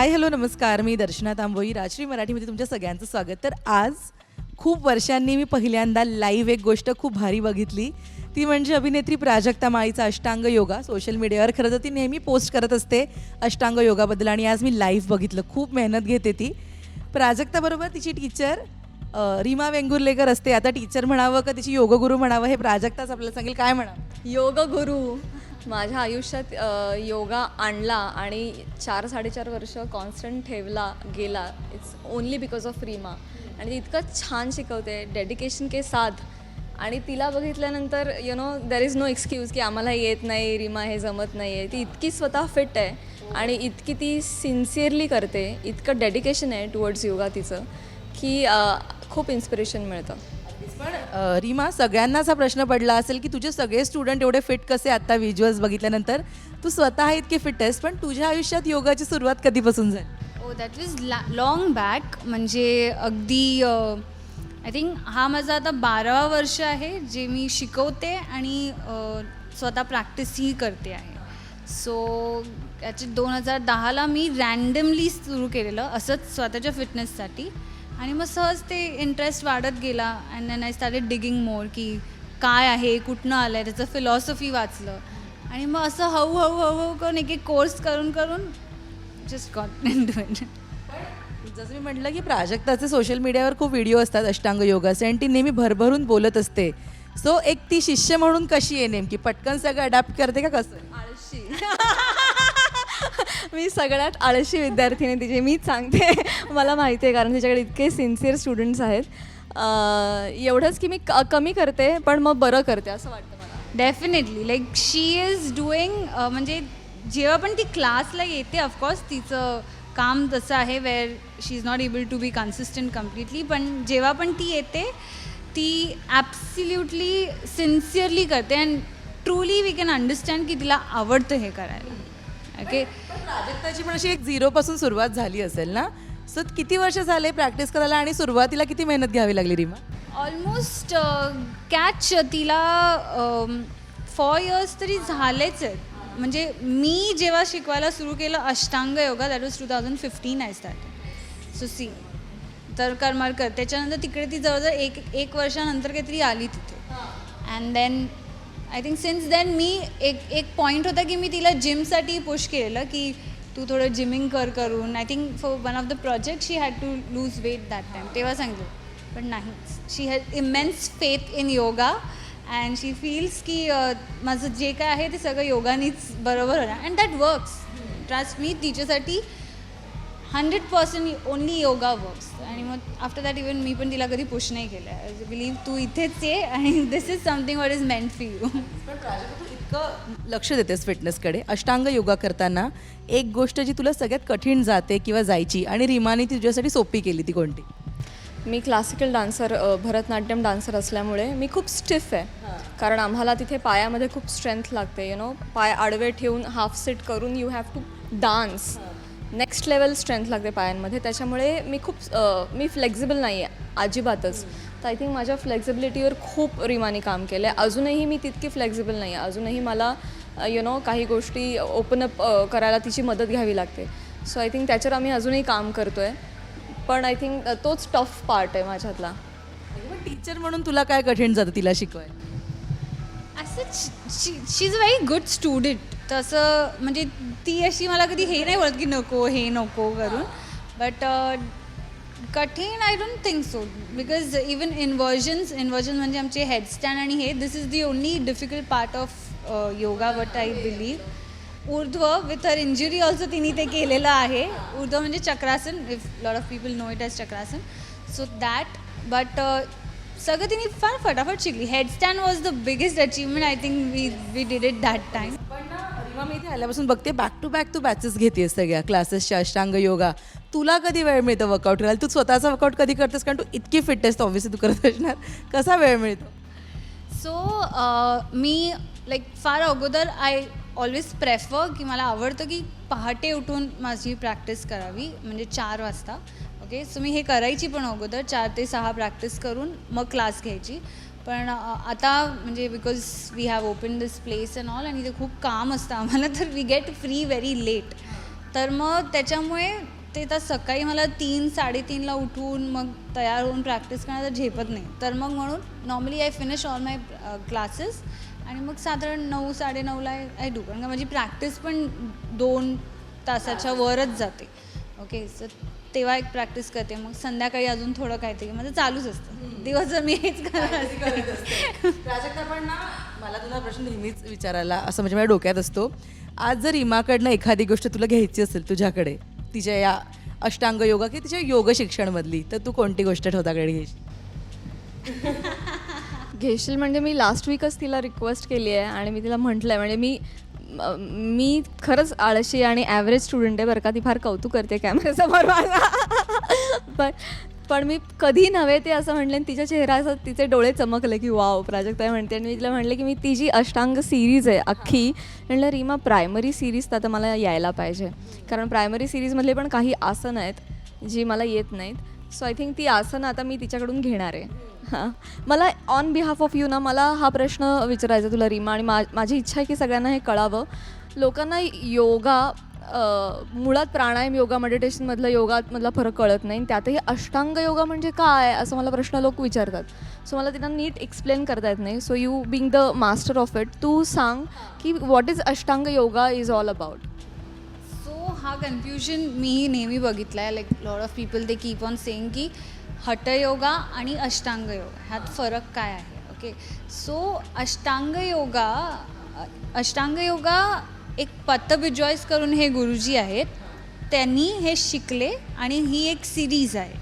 Hi hello नमस्कार. मी दर्शना तांबोई, राजश्री मराठीमध्ये तुमच्या सगळ्यांचं स्वागत. तर आज खूप वर्षांनी मी पहिल्यांदा लाईव्ह एक गोष्ट खूप भारी बघितली. ती म्हणजे अभिनेत्री प्राजक्ता माळीचा अष्टांग योगा. सोशल मीडियावर खरं तर ती नेहमी पोस्ट करत असते अष्टांग योगाबद्दल, आणि आज मी लाईव्ह बघितलं. खूप मेहनत घेते ती. प्राजक्ताबरोबर तिची टीचर रीमा वेंगुर्लेकर असते. आता टीचर म्हणावं का तिची योगगुरू म्हणावं हे प्राजक्ताच आपल्याला सांगेल. काय म्हणावं? योग गुरु माझ्या आयुष्यात योगा आणला आणि 4-4.5 वर्ष कॉन्स्टंट ठेवला गेला. It's only because of Reema. आणि ती इतकं छान शिकवते, डेडिकेशन के साथ. आणि तिला बघितल्यानंतर देर इज नो एक्सक्यूज की आम्हाला येत नाही, रीमा हे जमत नाही आहे. ती इतकी स्वतः फिट आहे आणि इतकी ती सिन्सिअरली करते, इतकं डेडिकेशन आहे टुवर्ड्स योगा तिचं की खूप इन्स्पिरेशन मिळतं. पण रीमा, सगळ्यांनाच हा प्रश्न पडला असेल की तुझे सगळे स्टुडंट एवढे फिट कसे? आता विज्युअल्स बघितल्यानंतर तू स्वतः इतकी फिट आहेस, पण तुझ्या आयुष्यात योगाची सुरुवात कधीपासून झाली? ओ दॅट वॉज लॉंग बॅक. म्हणजे अगदी आय थिंक हा माझा आता 12वा वर्ष आहे जे मी शिकवते आणि स्वतः प्रॅक्टिसही करते आहे. सो याचे 2010ला मी रँडमली सुरू केलेलं असंच स्वतःच्या फिटनेससाठी, आणि मग सहज ते इंटरेस्ट वाढत गेला. And then I started digging more की काय आहे, कुठनं आलं आहे, त्याचं फिलॉसॉफी वाचलं, आणि मग असं हळूहळू करून एक कोर्स करून जस्ट गॉट इनटू इट. जसं मी म्हटलं की प्राजक्ताचे सोशल मीडियावर खूप व्हिडिओ असतात अष्टांग योगाचे, आणि ती नेहमी भरभरून बोलत असते. सो एक ती शिष्य म्हणून कशी आहे नेमकी? पटकन सगळं अडॅप्ट करते का कसं? आळशी. मी सगळ्यात आळशी विद्यार्थिनी तिचे, मीच सांगते. मला माहिती आहे, कारण तिच्याकडे इतके सिन्सिअर स्टुडंट्स आहेत. एवढंच की मी कमी करते, पण मग बरं करते असं वाटतं मला. Definitely like she is doing, म्हणजे जेव्हा पण ती क्लासला येते, ऑफकोर्स तिचं काम तसं आहे where she is not able to be consistent completely, पण जेव्हा पण ती येते ती ॲब्सल्युटली सिन्सिअरली करते. And truly we can understand की तिला आवडतं हे करायला. ओके, प्राजक्ताची पण अशी एक झिरोपासून सुरुवात झाली असेल ना? सो किती वर्ष झाले प्रॅक्टिस करायला, आणि सुरुवातीला किती मेहनत घ्यावी लागली रीमा? ऑलमोस्ट कॅच तिला 4 years तरी झालेच आहेत. म्हणजे मी जेव्हा शिकवायला सुरू केलं Ashtanga yoga, that was 2015 I started. So see, तर करमारकर त्याच्यानंतर तिकडे ती जवळजवळ एक वर्षानंतर काहीतरी आली तिथे. And then I think since then मी एक पॉईंट होता की मी तिला जिमसाठी पुश केलेलं की तू थोडं जिमिंग करून. I think for one of the project she had to lose weight that time, तेव्हा सांगितलं. पण नाही, she has immense faith in yoga and she feels की माझं जे काय आहे ते सगळं योगानीच बरोबर होणार. And that works. Trust me, तिच्यासाठी 100% ओनली योगा वर्क्स. आणि मग आफ्टर दॅट इवन मी पण तिला कधी पुश नाही केलं. आय बिलीव्ह तू इथेच ये आणि this is something what is meant for you. पण प्राजक्ता, तू इतकं लक्ष देतेस फिटनेसकडे. अष्टांग योगा करताना एक गोष्ट जी तुला सगळ्यात कठीण जाते किंवा जायची आणि रीमाने तुझ्यासाठी सोपी केली, ती कोणती? मी क्लासिकल डान्सर, भरतनाट्यम डान्सर असल्यामुळे मी खूप स्टिफ आहे. कारण आम्हाला तिथे पायामध्ये खूप स्ट्रेंथ लागते. पाय आडवे ठेवून हाफ सेट करून you have to dance. Next level strength लागते पायांमध्ये. त्याच्यामुळे मी फ्लेक्झिबल नाही आहे अजिबातच. तर आय थिंक माझ्या फ्लेक्झिबिलिटीवर खूप रीमाने काम केलं आहे. अजूनही मी तितकी फ्लेक्झिबल नाही आहे. अजूनही मला काही गोष्टी ओपन अप करायला तिची मदत घ्यावी लागते. सो आय थिंक त्याच्यावर आम्ही अजूनही काम करतो आहे. पण आय थिंक तोच टफ पार्ट आहे माझ्यातला. टीचर म्हणून तुला काय कठीण जातं तिला शिकवायला? असं she is a very good student. तसं म्हणजे ती अशी मला कधी हे नाही बोलत की हे नको करून. बट कठीण I don't think so, because even inversions म्हणजे आमचे हेडस्टँड आणि हे, this is the only difficult part of yoga what I believe. Urdhva with her injury also तिने ते केलेलं आहे. ऊर्ध्व म्हणजे Chakrasana, if lot of people know it as Chakrasana. So that, but सगळं तिने फार फटाफट शिकली. Headstand was the biggest achievement. I think we did it that time. पण ना रीमा, मी इथे आल्यापासून बघते बॅक टू बॅक तू बॅचेस घेतेस सगळ्या क्लासेसच्या अष्टांग योगा. तुला कधी वेळ मिळतो वर्कआउट करायला? तू स्वतःचा वर्कआउट कधी करतेस? कारण तू इतकी फिट आहेस, ऑब्व्हियसली तू करत असणार. कसा वेळ मिळतो? सो मी लाईक फार अगोदर आय ऑलवेज प्रेफर की मला आवडतं की पहाटे उठून माझी प्रॅक्टिस करावी, म्हणजे 4 वाजता. ओके, सो मी हे करायची पण अगोदर 4 ते 6 प्रॅक्टिस करून मग क्लास घ्यायची. पण आता म्हणजे because we have open this place and all, आणि ते खूप काम असतं आम्हाला, तर we get free very late. तर मग त्याच्यामुळे ते तर सकाळी मला 3-3:30ला उठून मग तयार होऊन प्रॅक्टिस करण्याचं झेपत नाही. तर मग म्हणून normally I finish all my classes आणि मग साधारण 9-9:30ला आय डू. कारण का माझी प्रॅक्टिस पण 2 तासाच्या वरच जाते. ओके, सो तेव्हा एक प्रॅक्टिस करते. मग संध्याकाळी अजून थोडं काहीतरी माझं चालूच असतं दिवसभर मी हेच करत असते. प्राजक्ता, पण ना मला तुला प्रश्न नेहमीच विचारायला असं म्हणजे माझ्या डोक्यात असतो. आज जर रीमाकडनं एखादी गोष्ट तुला घ्यायची असेल तुझ्याकडे तिच्या या अष्टांग योगा की तिच्या योग शिक्षणमधली, तर तू कोणती गोष्ट ठेवताकडे घ्यायची? घेशील म्हणजे मी लास्ट वीकच तिला रिक्वेस्ट केली आहे आणि मी तिला म्हटलं आहे, म्हणजे मी खरंच आळशी आणि ॲव्हरेज स्टुडंट आहे बरं का. ती फार कौतुक करते कॅमेऱ्यासमोर माझा. पण मी कधी नव्हे ते असं म्हटलं आणि तिच्या चेहरा असं तिचे डोळे चमकले की वाव प्राजक्ता म्हणते. आणि मी तिला म्हटलं की मी ती जी अष्टांग सिरीज आहे अख्खी, म्हटलं रीमा प्रायमरी सिरीज तर आता मला यायला पाहिजे, कारण प्रायमरी सिरीजमधले पण काही आसन आहेत जी मला येत नाहीत. सो आय थिंक ती आसनं आता मी तिच्याकडून घेणार आहे. हां, मला ऑन बिहाफ ऑफ यू ना मला हा प्रश्न विचारायचा तुला रीमा, आणि माझी इच्छा आहे की सगळ्यांना हे कळावं. लोकांना योगा मुळात प्राणायाम योगा मेडिटेशनमधलं योगामधला फरक कळत नाही. त्यातही अष्टांग योगा म्हणजे काय असं मला प्रश्न लोक विचारतात. सो मला त्यांना नीट एक्सप्लेन करता येत नाही. So you being the master of it, तू सांग की what is Ashtanga yoga is all about. So हा कन्फ्युजन मीही नेहमी बघितला आहे. Like lot of people they keep on saying की हठयोगा आणि अष्टांग योगा ह्यात फरक काय आहे. ओके, सो अष्टांग योगा एक पतबिजॉयस करून हे गुरुजी आहेत, त्यांनी हे शिकले आणि ही एक सिरीज आहे.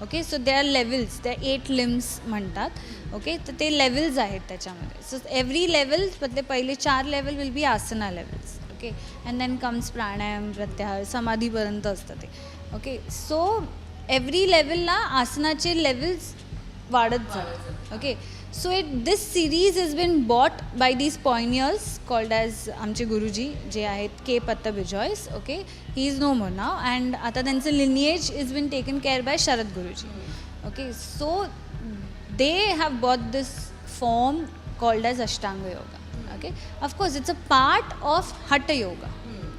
Okay, so they are levels, त्या 8 लिम्स म्हणतात. ओके, तर ते लेवल्स आहेत त्याच्यामध्ये. सो एव्हरी लेवल, ते पहिले 4 level will be asana levels. Okay, and then comes pranayama, pratyahara, समाधीपर्यंत असतं ते. ओके, सो एव्हरी लेवलला आसनाचे लेवल्स वाढत जातात. Okay, so this series is been bought by these pioneers called as आमचे गुरुजी जे आहेत K Pattabhi Jois. Okay, he is no more नाव, अँड आता त्यांचं lineage is been taken care by Sharath गुरुजी. Okay, so they have bought this form called as Ashtanga yoga. Okay, of course it's a part of Hatha yoga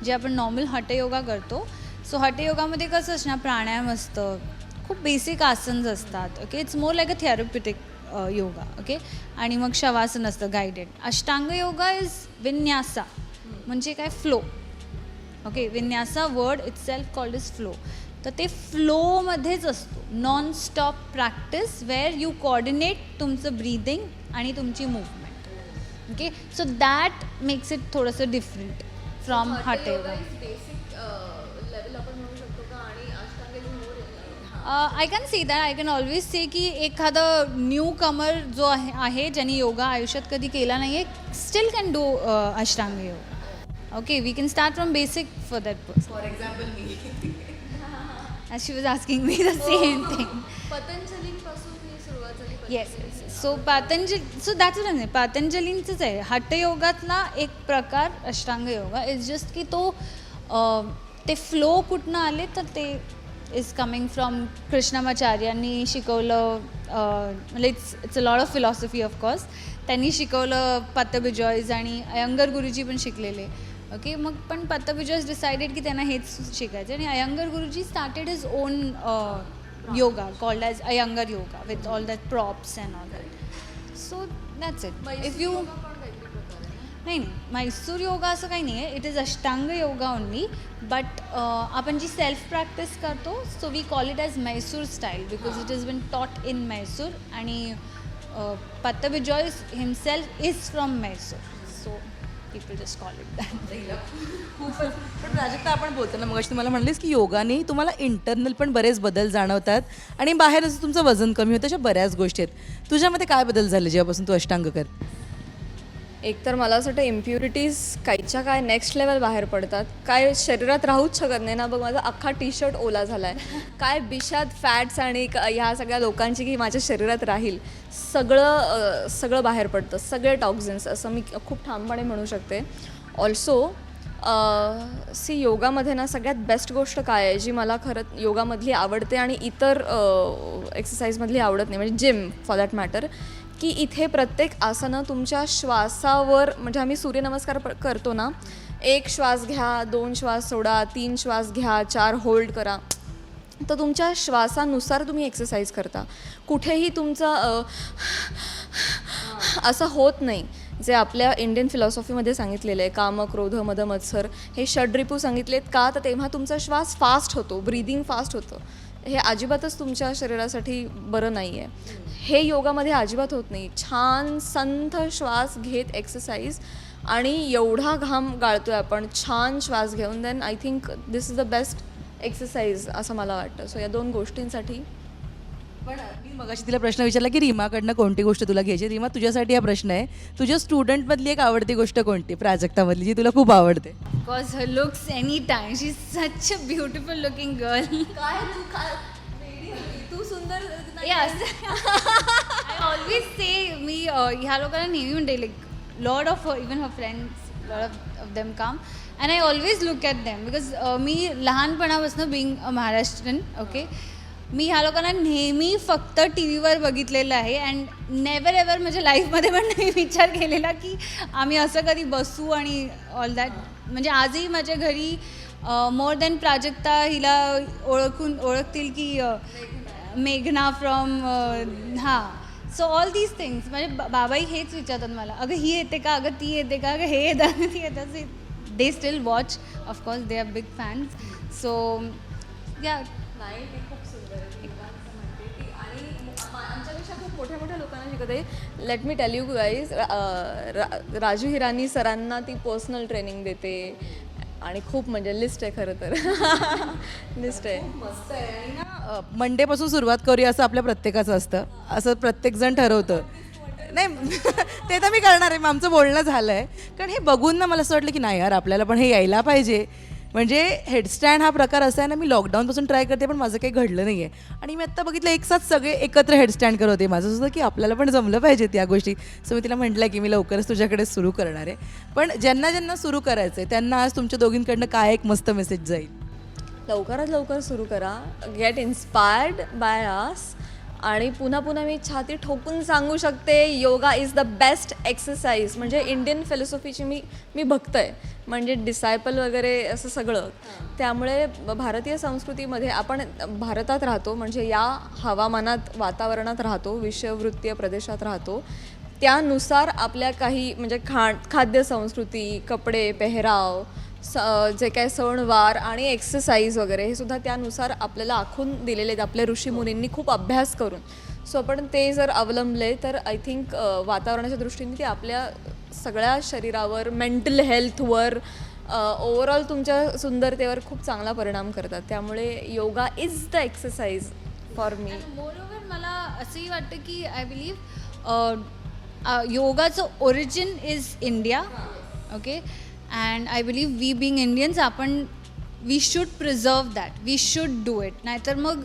जे आपण नॉर्मल हठयोगा करतो. सो हठयोगामध्ये कसं असणार, प्राणायाम असतं, खूप बेसिक आसन्स असतात. Okay, it's more like a therapeutic yoga. Okay, आणि मग शवासन असतं guided. Ashtanga yoga is vinyasa, म्हणजे काय, flow. Okay, vinyasa word itself called is flow. तर ते फ्लोमध्येच असतो, non stop practice where you coordinate तुमचं ब्रीदिंग आणि तुमची movement. Okay, so that makes it थोडंसं different from Hatha yoga. I can see that. I can always say की एखादा न्यू कमर जो आहे ज्यांनी योगा आयुष्यात कधी केला नाही आहे, still can do Ashtanga yoga. Okay, we can start from basic for that person. For example me as she was asking me the same thing. पतंजलीपासून सुरुवात झाली. Yes, so so that's what नाही, पतंजलींचंच आहे हठयोगातला एक प्रकार अष्टांग योगा. इट्स जस्ट की तो ते फ्लो कुठनं आले तर ते इज कमिंग फ्रॉम कृष्णमाचार्यांनी शिकवलं. म्हणजे it's a lot of philosophy of course. त्यांनी शिकवलं पत्तबिजॉयस, आणि अयंगर गुरुजी पण शिकलेले. ओके, मग पण पत्तबिजॉयस डिसाइडेड की त्यांना हेच शिकायचं, आणि Iyengar guruji started his own yoga called as Iyengar yoga with all that props and all that. So that's it. If you नाही, मैसूर योगा असं काही नाही आहे. It is Ashtanga yoga only, but आपण जी सेल्फ प्रॅक्टिस करतो, so we call it as Mysore style because it is been taught in Mysore, आणि Pattabhi Jois himself is from Mysore, so people just call it that. पण प्राजक्ता, आपण बोलताना मग तुम्हाला म्हणलीस की योगाने तुम्हाला इंटरनल पण बरेच बदल जाणवतात आणि बाहेर असं तुमचं वजन कमी होतं, अशा बऱ्याच गोष्टी आहेत. तुझ्यामध्ये काय बदल झाले जेव्हापासून तू अष्टांग कर? एकतर मला असं वाटतं इम्प्युरिटीज कायच्या काय नेक्स्ट लेवल बाहेर पडतात. काय शरीरात राहूच शकत नाही ना. बघ, माझा अख्खा टी-शर्ट ओला झाला आहे. काय बिशाद फॅट्स आणि ह्या सगळ्या लोकांची की माझ्या शरीरात राहील, सगळं बाहेर पडतं, सगळे टॉक्झिन्स, असं मी खूप ठामपणे म्हणू शकते. ऑल्सो योगामध्ये ना सगळ्यात बेस्ट गोष्ट काय आहे जी मला खरं योगामधली आवडते आणि इतर एक्सरसाइजमधली आवडत नाही, म्हणजे जिम फॉर दॅट मॅटर, की इथे प्रत्येक आसनं तुमच्या श्वासावर, म्हणजे आम्ही सूर्यनमस्कार करतो ना, एक श्वास घ्या, 2 श्वास सोडा, 3 श्वास घ्या, 4 होल्ड करा. तर तुमच्या श्वासानुसार तुम्ही एक्सरसाइज करता. कुठेही तुमचं असं होत नाही. जे आपल्या इंडियन फिलॉसॉफीमध्ये सांगितलेलं आहे, काम, क्रोध, मद, मत्सर, हे षड्रिपू सांगितलेत का, तर तेव्हा तुमचा श्वास फास्ट होतो, ब्रीदिंग फास्ट होतं. हे अजिबातच तुमच्या शरीरासाठी बरं नाही आहे. हे योगामध्ये अजिबात होत नाही. छान संथ श्वास घेत एक्सरसाइज, आणि एवढा घाम गाळतोय आपण छान श्वास घेऊन, then I think this is the best exercise असं मला वाटतं. सो या 2 गोष्टींसाठी. पण मी मगाशी तिला प्रश्न विचारला की रीमाकडनं कोणती गोष्ट तुला घ्यायची. रीमा, तुझ्यासाठी हा प्रश्न आहे, तुझ्या स्टुडंटमधली एक आवडती गोष्ट कोणती प्राजक्तामधली जी तुला खूप आवडते? Because her looks any time, she is such a beautiful looking girl. तू सुंदर. Yes. I always say मी ह्या लोकांना नेहमी म्हणते, like lot of even her friends, lot of them come and I always look at them because मी लहानपणापासून being a Maharashtrian, okay, मी ह्या लोकांना नेहमी फक्त टी व्हीवर बघितलेलं आहे अँड नेवर एवर माझ्या लाईफमध्ये पण नाही विचार केलेला की आम्ही असं कधी बसू आणि ऑल दॅट. म्हणजे आजही माझ्या घरी मोर दॅन प्राजक्ता हिला ओळखतील की मेघना फ्रॉम हां. सो ऑल दीज थिंग्स म्हणजे बाबाही हेच विचारतात मला, अगं ही येते का, अगं ती येते का, अगं हे येतं ती येतं. They still watch, of course they are big fans. So या नाही, ती खूप सुंदर आहे. आणि आमच्यापेक्षा खूप मोठ्या मोठ्या लोकांना शिकवते. Let me tell you guys, Raju Hirani सरांना ती पर्सनल ट्रेनिंग देते आणि खूप म्हणजे लिस्ट आहे खरं तर. लिस्ट आहे. मस्त आहे. आणि ना मंडेपासून सुरुवात करूया असं आपल्या प्रत्येकाचं असतं, असं प्रत्येकजण ठरवतं. नाही ते तर मी करणार आहे, मग आमचं बोलणं झालं आहे. कारण हे बघून ना मला असं वाटलं की नाही यार, आपल्याला पण हे यायला पाहिजे. म्हणजे हेडस्टँड हा प्रकार असा आहे ना, मी लॉकडाऊनपासून ट्राय करते पण माझं काही घडलं नाही आहे. आणि मी आत्ता बघितलं एक साथ सगळे एकत्र हेडस्टँड करत होते. माझं सुद्धा की आपल्याला पण जमलं पाहिजे त्या गोष्टी. सो मी तिला म्हटलं की मी लवकरच तुझ्याकडे सुरू करणार आहे. पण ज्यांना ज्यांना सुरू करायचं आहे त्यांना आज तुमच्या दोघींकडनं काय एक मस्त मेसेज जाईल? लवकरात लवकर सुरू करा. Get inspired by us. आणि पुन्हा पुन्हा मी छाती ठोकून सांगू शकते, yoga is the best exercise. म्हणजे इंडियन फिलॉसॉफीची मी भक्त आहे, म्हणजे डिसायपल वगैरे असं सगळं. त्यामुळे भारतीय संस्कृतीमध्ये आपण भारतात राहतो, म्हणजे या हवामानात वातावरणात राहतो, विषववृत्तीय प्रदेशात राहतो. त्यानुसार आपल्या काही म्हणजे खाद्य संस्कृती, कपडे, पेहराव, जे काय सणवार आणि एक्सरसाइज वगैरे हे सुद्धा त्यानुसार आपल्याला आखून दिलेले आहेत आपल्या ऋषीमुनींनी खूप अभ्यास करून. सो आपण ते जर अवलंबले तर आय थिंक वातावरणाच्या दृष्टीने ते आपल्या सगळ्या शरीरावर, मेंटल हेल्थवर, ओव्हरऑल तुमच्या सुंदरतेवर खूप चांगला परिणाम करतात. त्यामुळे yoga is the exercise for me. Moreover मला असंही वाटतं की आय बिलीव्ह योगाचं origin is India, okay. And I believe we being Indians आपण we should preserve that, we should do it. नाहीतर मग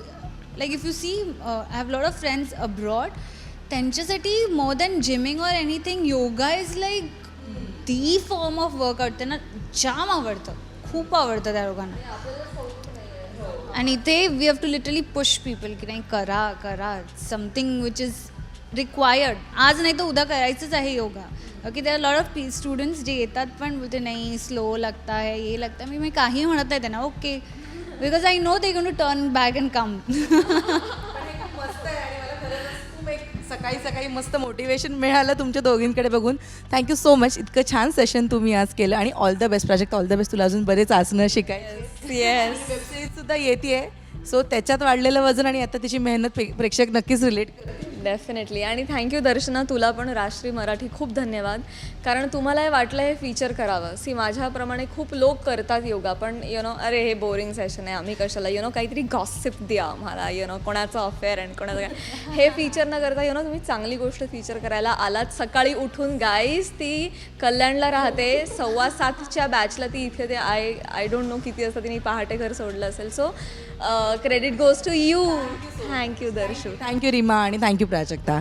like if you see I have lot of friends abroad, त्यांच्यासाठी more than gymming or anything yoga is like the form of workout. त्यांना जाम आवडतं, खूप आवडतं त्या लोकांना. आणि ते we have to literally push people की नाही करा करा, समथिंग विच इज रिक्वायर्ड. आज नाही तर उद्या करायचंच आहे yoga. Okay, there are lot of students जे येतात पण बोलते नाही स्लो लगता है, ये लगता है. मी काही म्हणत नाही त्यांना, okay, because I know they going to turn back and come. मस्त आहे. आणि मला खरंच खूप एक सकाळी सकाळी मस्त मोटिवेशन मिळालं तुमच्या दोघींकडे बघून. Thank you so much. इतकं छान सेशन तुम्ही आज केलं आणि all the best Prajakt, all the best. तुला अजून बरेच आसनं शिकायचं. येस. वेबसिरीजसुद्धा येते, सो त्याच्यात वाढलेलं वजन आणि आता त्याची मेहनत प्रेक्षक नक्कीच रिलेट करतील. डेफिनेटली. आणि थँक्यू दर्शना, तुला पण राजश्री मराठी खूप धन्यवाद. कारण तुम्हाला हे वाटलं हे फीचर करावं. माझ्याप्रमाणे खूप लोक करतात योगा, पण अरे हे बोरिंग सेशन आहे, आम्ही कशाला काहीतरी गॉसिप द्या आम्हाला, कोणाचं अफेअर अँड कोणाचं काय. हे फीचर न करता तुम्ही चांगली गोष्ट फीचर करायला आलात. सकाळी उठून गाईज, ती कल्याणला राहते, 6:15च्या बॅचला ती इथे ते आय डोंट नो किती असतं, तिने पहाटे घर सोडलं असेल. So credit goes to you. Thank you Darshu. Thank you Reema आणि थँक्यू प्राजक्ता.